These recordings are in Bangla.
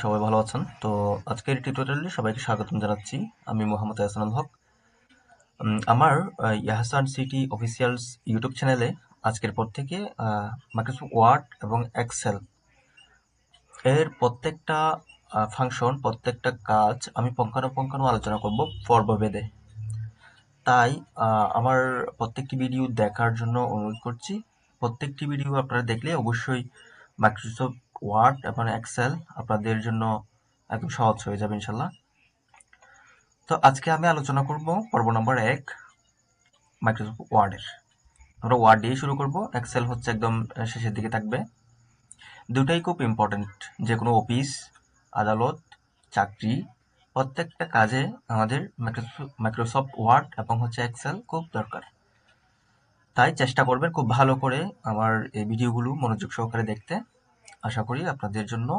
সবাই ভালো আছেন। তো আজকের টিউটোরিয়ালে সবাইকে স্বাগতম জানাচ্ছি। আমি মোহাম্মদ এহসানুল হক। আমার ইয়াহসান সিটি অফিসিয়ালস ইউটিউব চ্যানেলে আজকের পর থেকে মাইক্রোসফট ওয়ার্ড এবং এক্সেল এর প্রত্যেকটা ফাংশন, প্রত্যেকটা কাজ আমি পুঙ্খানুপুঙ্খানু আলোচনা করব পর্বভেদে। তাই আমার প্রত্যেকটি ভিডিও দেখার জন্য অনুরোধ করছি। প্রত্যেকটি ভিডিও আপনারা দেখলে অবশ্যই মাইক্রোসফট ওয়ার্ড এবং এক্সেল আপনাদের জন্য একদম সহজ হয়ে যাবে ইনশাল্লাহ। তো আজকে আমি আলোচনা করব পর্ব নম্বর 1 মাইক্রোসফট ওয়ার্ডের। আমরা ওয়ার্ড দিয়ে শুরু করব, এক্সেল হচ্ছে একদম শেষের দিকে থাকবে। দুটাই খুব ইম্পর্টেন্ট। যে কোনো অফিস, আদালত, চাকরি, প্রত্যেকটা কাজে আমাদের মাইক্রোসফট ওয়ার্ড এবং হচ্ছে এক্সেল খুব দরকার। তাই চেষ্টা করবেন খুব ভালো করে আমার এই ভিডিওগুলো মনোযোগ সহকারে দেখতে। আশা করি আপনাদের জন্য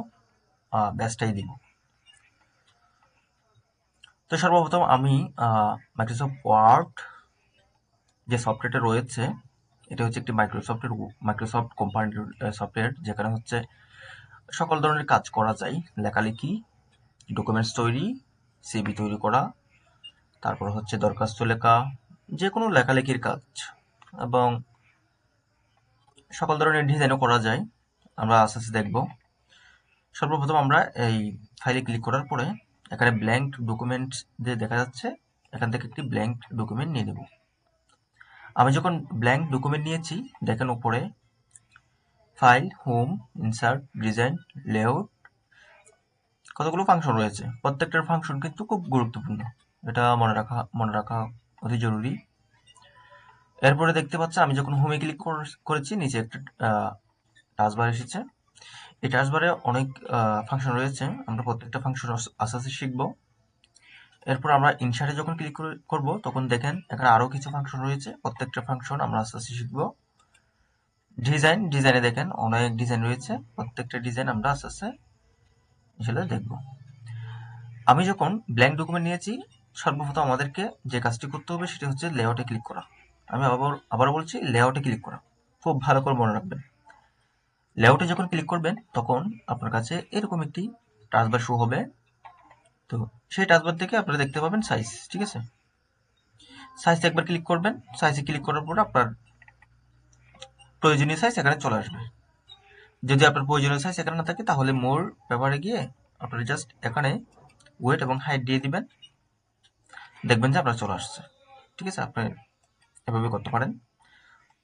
বেস্টটাই দিব। তো সর্বপ্রথম আমি মাইক্রোসফট ওয়ার্ড যে সফটওয়্যারটা রয়েছে, এটা হচ্ছে একটি মাইক্রোসফট কোম্পানির সফটওয়্যার, যেখানে হচ্ছে সকল ধরনের কাজ করা যায়। লেখালেখি, ডকুমেন্টস তৈরি, সিভি তৈরি করা, তারপর হচ্ছে দরখাস্ত লেখা, যে কোনো লেখালেখির কাজ, এবং সকল ধরনের ডিজাইনও করা যায়। আমরা আস্তে আস্তে দেখব। সর্বপ্রথম আমরা এই ফাইলে ক্লিক করার পরে এখানে ব্ল্যাঙ্ক ডকুমেন্ট যে দেখা যাচ্ছে, এখান থেকে একটি ব্ল্যাঙ্ক ডকুমেন্ট নিয়ে নেব। আমি যখন ব্ল্যাঙ্ক ডকুমেন্ট নিয়েছি, দেখেন উপরে file, home, insert, design, layout, কতগুলো ফাংশন রয়েছে। প্রত্যেকটার ফাংশন কিন্তু খুব গুরুত্বপূর্ণ, এটা মনে রাখা অতি জরুরি। এরপরে দেখতে পাচ্ছেন আমি যখন হোমে ক্লিক করেছি, নিচে একটা টাস্কবার এসেছে। এই টাস্কবারে অনেক ফাংশন রয়েছে, আমরা প্রত্যেকটা ফাংশন আস্তে আস্তে শিখবো। এরপর আমরা ইনসার্টে যখন ক্লিক করব, তখন দেখেন এখানে আরো কিছু ফাংশন রয়েছে, প্রত্যেকটা ফাংশন আমরা আস্তে আস্তে শিখবো। ডিজাইনে দেখেন অনেক ডিজাইন রয়েছে, প্রত্যেকটা ডিজাইন আমরা আস্তে আস্তে আসলে দেখব। আমি যখন ব্ল্যাঙ্ক ডকুমেন্ট নিয়েছি, সর্বপ্রথম আমাদেরকে যে কাজটি করতে হবে সেটা হচ্ছে লেআউটে ক্লিক করা। আমি আবার বলছি, লেআউটে ক্লিক করা। খুব ভালো করে মনে রাখবেন। লেআউটে যখন ক্লিক করবেন, তখন আপনার কাছে এরকম একটি টাস্কবার শো হবে। তো সেই টাস্কবার থেকে আপনারা দেখতে পাবেন সাইজ, ঠিক আছে? সাইজ একবার ক্লিক করবেন। সাইজে ক্লিক করার পর আপনার প্রয়োজনীয় সাইজ এখানে চলে আসবে। যদি আপনার প্রয়োজনীয় সাইজ এখানে না থাকে, তাহলে মোর পেপারে গিয়ে আপনারা জাস্ট এখানে ওয়েট এবং হাইট দিয়ে দিবেন, দেখবেন যে আপনার চলে আসছে। ঠিক আছে, আপনি এভাবে করতে পারেন।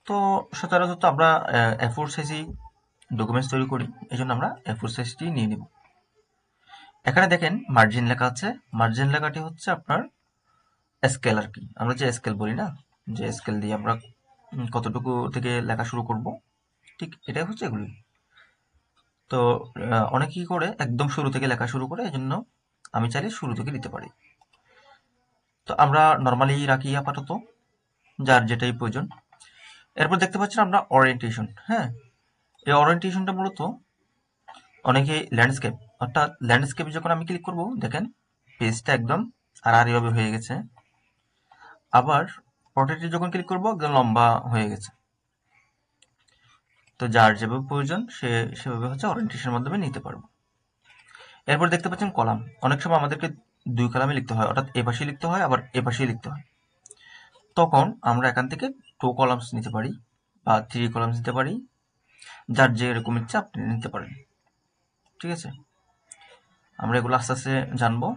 তো সচরাচর তো আমরা A4 সাইজেই ডকুমেন্টস তৈরি করি, এই জন্য আমরা A4 সাইজটি নিয়ে নিব। এখানে দেখেন মার্জিন লেখা আছে। মার্জিন লেখাটি হচ্ছে আপনার স্কেল আর কি, আমরা যে স্কেল বলি না, যে স্কেল দিয়ে আমরা কতটুকু থেকে লেখা শুরু করব, ঠিক এটাই হচ্ছে এগুলি। তো অনেকে কি করে একদম শুরু থেকে লেখা শুরু করে, এই জন্য আমি চাইলে শুরু থেকে দিতে পারি। তো আমরা নর্মালি রাখি আপাতত, যার যেটাই প্রয়োজন। এরপর দেখতে পাচ্ছেন আমরা ওরিয়েন্টেশন। হ্যাঁ, এই ওরিয়েন্টেশনটা মূলত অনেকে ল্যান্ডস্কেপ, অর্থাৎ ল্যান্ডস্কেপে যখন আমি ক্লিক করব, দেখেন পেজটা একদম আড়াআড়িভাবে হয়ে গেছে। আবার পোর্ট্রেটে যখন ক্লিক করব, একদম লম্বা হয়ে গেছে। তো যার যেভাবে প্রয়োজন সেভাবে হচ্ছে ওরিয়েন্টেশনের মাধ্যমে নিতে পারবো। এরপর দেখতে পাচ্ছেন কলাম। অনেক সময় আমাদেরকে দুই কলামে লিখতে হয়, অর্থাৎ এ পাশে লিখতে হয়, আবার এ পাশে লিখতে হয়। তখন আমরা এখান থেকে 2 কলামস নিতে পারি বা 3 কলামস নিতে পারি, যার যে এরকম ইচ্ছা আপনি নিতে পারেন। ঠিক আছে, আমরা এগুলো আস্তে আস্তে জানবো।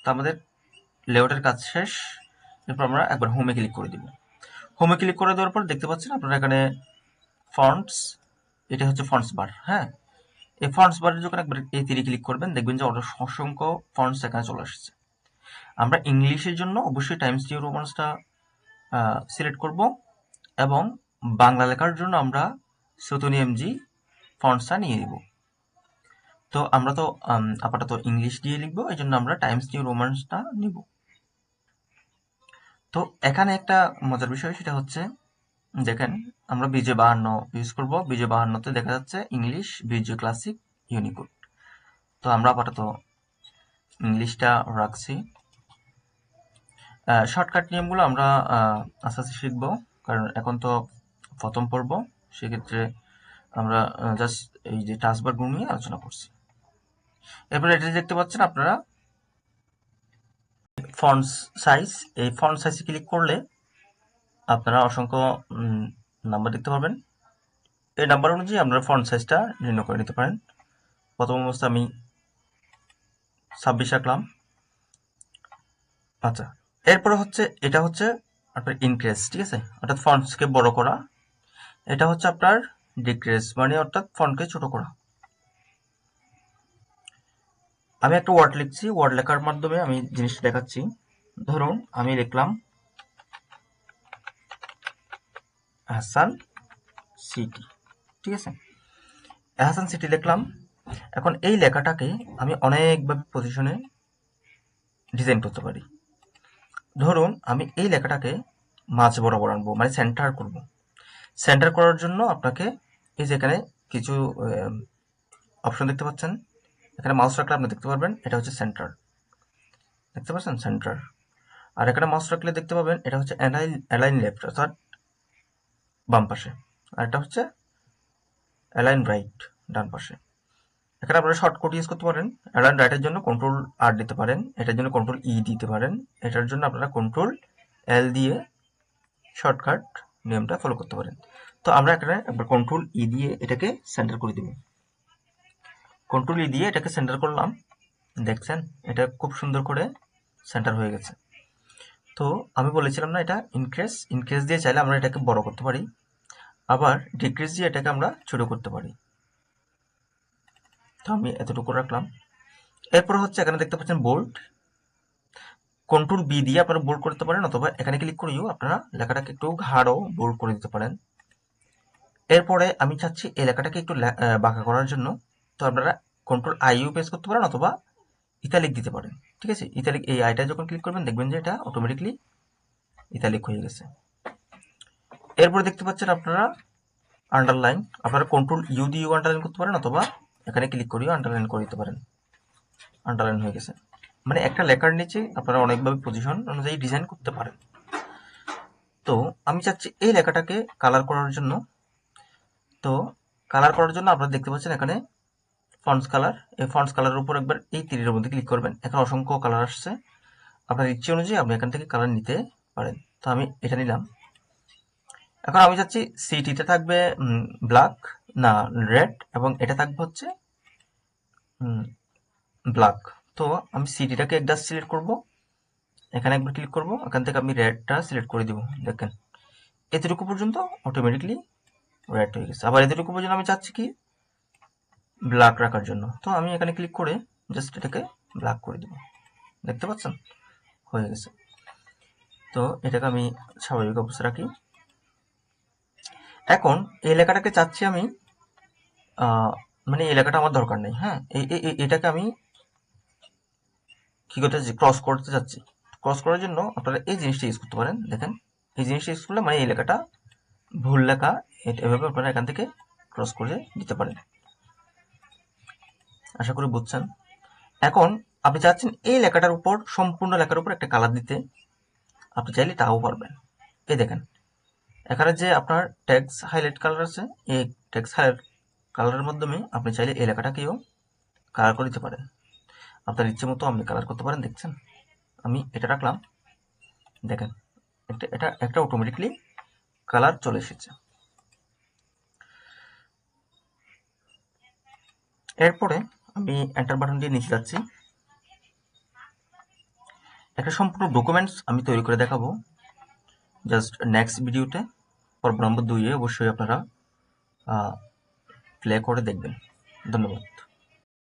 তো আমাদের লেআউটের কাজ শেষ। এরপর আমরা একবার হোমে ক্লিক করে দিব। হোমে ক্লিক করে দেওয়ার পর দেখতে পাচ্ছেন আপনারা এখানে ফন্টস, এটা হচ্ছে ফন্টস বার। হ্যাঁ, এই ফন্টস বারে যখন একবার এই তীরে ক্লিক করবেন, দেখবেন যে অসংখ্য ফন্টস এখানে চলে আসছে। আমরা ইংলিশের জন্য অবশ্যই টাইমস নিউ রোমান্সটা সিলেক্ট করব, এবং বাংলা লেখার জন্য আমরা সতনী এমজি ফন্টসটা নিয়ে নিব। তো আমরা তো আপাতত ইংলিশ দিয়ে লিখবো, এই জন্য আমরা টাইমস নিউ রোমান্সটা নিব। তো এখানে একটা মজার বিষয়, সেটা হচ্ছে দেখেন আমরা BJ52 ইউজ করব। BJ52 দেখা যাচ্ছে ইংলিশ, BJ ক্লাসিক, ইউনিকোড। তো আমরা আপাতত ইংলিশটা রাখছি। শর্টকাট নিয়মগুলো আমরা আস্তে আস্তে শিখবো, কারণ এখন তো প্রথম পর্ব। সেক্ষেত্রে আমরা জাস্ট এই যে টাস্কবারগুলো নিয়ে আলোচনা করছি। এরপরে এটা দেখতে পাচ্ছেন আপনারা ফন্ট সাইজ, এই ফন্ট সাইজে ক্লিক করলে আপনারা অসংখ্য নাম্বার দেখতে পাবেন। এই নাম্বার অনুযায়ী আপনারা ফন্ট সাইজটা নির্ণয় করে নিতে পারেন। প্রথম অবস্থা আমি 26 রাখলাম। আচ্ছা, এরপরে হচ্ছে এটা হচ্ছে আপনার ইনক্রিজ, ঠিক আছে, অর্থাৎ ফন্টসকে বড় করা। এটা হচ্ছে আপনার ডিক্রিজ, মানে অর্থাৎ ফন্টকে ছোট করা। আমি একটা ওয়ার্ড লিখছি, ওয়ার্ড লেখার মাধ্যমে আমি জিনিসটা দেখাচ্ছি। ধরুন আমি লিখলাম হাসান সিটি, ঠিক আছে, হাসান সিটি লিখলাম। এখন এই লেখাটাকে আমি অনেকভাবে পজিশনে ডিজাইন করতে পারি। ধরুন আমি এই লেখাটাকে মাঝ বরাবর আনবো, মানে সেন্টার করব। সেন্টার করার জন্য আপনাকে এই যে এখানে কিছু অপশন দেখতে পাচ্ছেন, এখানে মাউস রাখলে আপনি দেখতে পারবেন এটা হচ্ছে সেন্টার, দেখতে পাচ্ছেন সেন্টার। আর এখানে মাউস রাখলে দেখতে পাবেন এটা হচ্ছে অ্যালাইন লেফট, অর্থাৎ বাম পাশে, আর এটা হচ্ছে অ্যালাইন রাইট, ডান পাশে। এখানে আপনারা শর্টকাট ইউজ করতে পারেন। অ্যালাইন রাইটের জন্য কন্ট্রোল আর দিতে পারেন, এটার জন্য কন্ট্রোল ই দিতে পারেন, এটার জন্য আপনারা কন্ট্রোল এল দিয়ে শর্টকাট নিয়মটা ফলো করতে পারেন। তো আমরা এখানে একবার কন্ট্রোল ই দিয়ে এটাকে সেন্টার করে দিব। কন্ট্রোল ই দিয়ে এটাকে সেন্টার করলাম, দেখছেন এটা খুব সুন্দর করে সেন্টার হয়ে গেছে। তো আমি বলেছিলাম না এটা ইনক্রিজ দিয়ে চাইলে আমরা এটাকে বড় করতে পারি, আবার ডিক্রিজ দিয়ে এটাকে আমরা ছোট করতে পারি। তো আমি এতটুকু রাখলাম। এরপর হচ্ছে এখানে দেখতে পাচ্ছেন বোল্ড, কন্ট্রোল বি দিয়ে আপনারা বোল্ড করতে পারেন, অথবা এখানে ক্লিক করেও আপনারা লেখাটাকে একটু গাঢ় বোল্ড করে দিতে পারেন। এরপরে আমি চাচ্ছি এই লেখাটাকে একটু বাঁকা করার জন্য, তো আপনারা কন্ট্রোল আইও প্রেস করতে পারেন, অথবা ইতালিক দিতে পারেন, ঠিক আছে। ইতালিক, এই আইটা যখন ক্লিক করবেন দেখবেন যে এটা অটোমেটিকলি ইতালিক হয়ে গেছে। এরপরে দেখতে পাচ্ছেন আপনারা আন্ডারলাইন, আপনারা কন্ট্রোল ইউ দিয়েও আন্ডারলাইন করতে পারেন, অথবা এখানে ক্লিক করেও আন্ডারলাইন করে দিতে পারেন। আন্ডারলাইন হয়ে গেছে, মানে একটা লেখার নিচে আপনারা অনেকভাবে পজিশন অনুযায়ী ডিজাইন করতে পারেন। তো আমি চাচ্ছি এই লেখাটাকে কালার করার জন্য। তো কালার করার জন্য আপনারা দেখতে পাচ্ছেন এখানে ফন্টস কালার, এই ফন্টস কালারের উপর একবার এই তীরের মধ্যে ক্লিক করবেন, এখানে অসংখ্য কালার আসছে। আপনার ইচ্ছে অনুযায়ী আপনি এখান থেকে কালার নিতে পারেন। তো আমি এটা নিলাম। এখন আমি চাচ্ছি সিটিতে থাকবে ব্ল্যাক, না রেড, এবং এটা থাকবে হচ্ছে ব্ল্যাক। তো আমি সিটিটাকে একটা সিলেক্ট করব, এখানে একবার ক্লিক করব, এখান থেকে আমি রেডটা সিলেক্ট করে দিব। দেখেন এতটুকু পর্যন্ত অটোমেটিকলি রেড হয়ে গেছে। আবার এতটুকু পর্যন্ত আমি চাচ্ছি কি ব্ল্যাক রাখার জন্য, তো আমি এখানে ক্লিক করে জাস্ট এটাকে ব্ল্যাক করে দিব। দেখতে পাচ্ছেন হয়ে গেছে। তো এটাকে আমি স্বাভাবিক অবস্থা রাখি। এখন এই লেখাটাকে চাচ্ছি আমি মানে এই লেখাটা আমার দরকার নেই, হ্যাঁ, এটাকে আমি কি করতে চাচ্ছি, ক্রস করতে চাচ্ছি। ক্রস করার জন্য আপনারা এই জিনিসটা ইউজ করতে পারেন। দেখেন এই জিনিসটা ইউজ করলে মানে এই লেখাটা ভুল লেখা, এভাবে আপনারা এখান থেকে ক্রস করে দিতে পারেন। আশা করি বুঝছেন। এখন আপনি চাচ্ছেন এই লেখাটার উপর, সম্পূর্ণ লেখার উপর একটা কালার দিতে, আপনি চাইলে তাও পারবেন। এই দেখেন এখানে যে আপনার টেক্সট হাইলাইট কালার আছে, এই টেক্সট হাইলাইট কালারের মাধ্যমে আপনি চাইলে এই লেখাটাকেও কালার করে দিতে পারেন। আপনার ইচ্ছে মতো আপনি কালার করতে পারেন। দেখছেন আমি এটা রাখলাম, দেখেন এটা একটা অটোমেটিকলি কালার চলে এসেছে। এরপরে আমি এন্টার বাটন দিয়ে নিচে যাচ্ছি। একটা সম্পূর্ণ ডকুমেন্টস আমি তৈরি করে দেখাবো জাস্ট নেক্সট ভিডিওতে, পর্ব নম্বর 2-এ অবশ্যই আপনারা প্লে করে দেখবেন। ধন্যবাদ।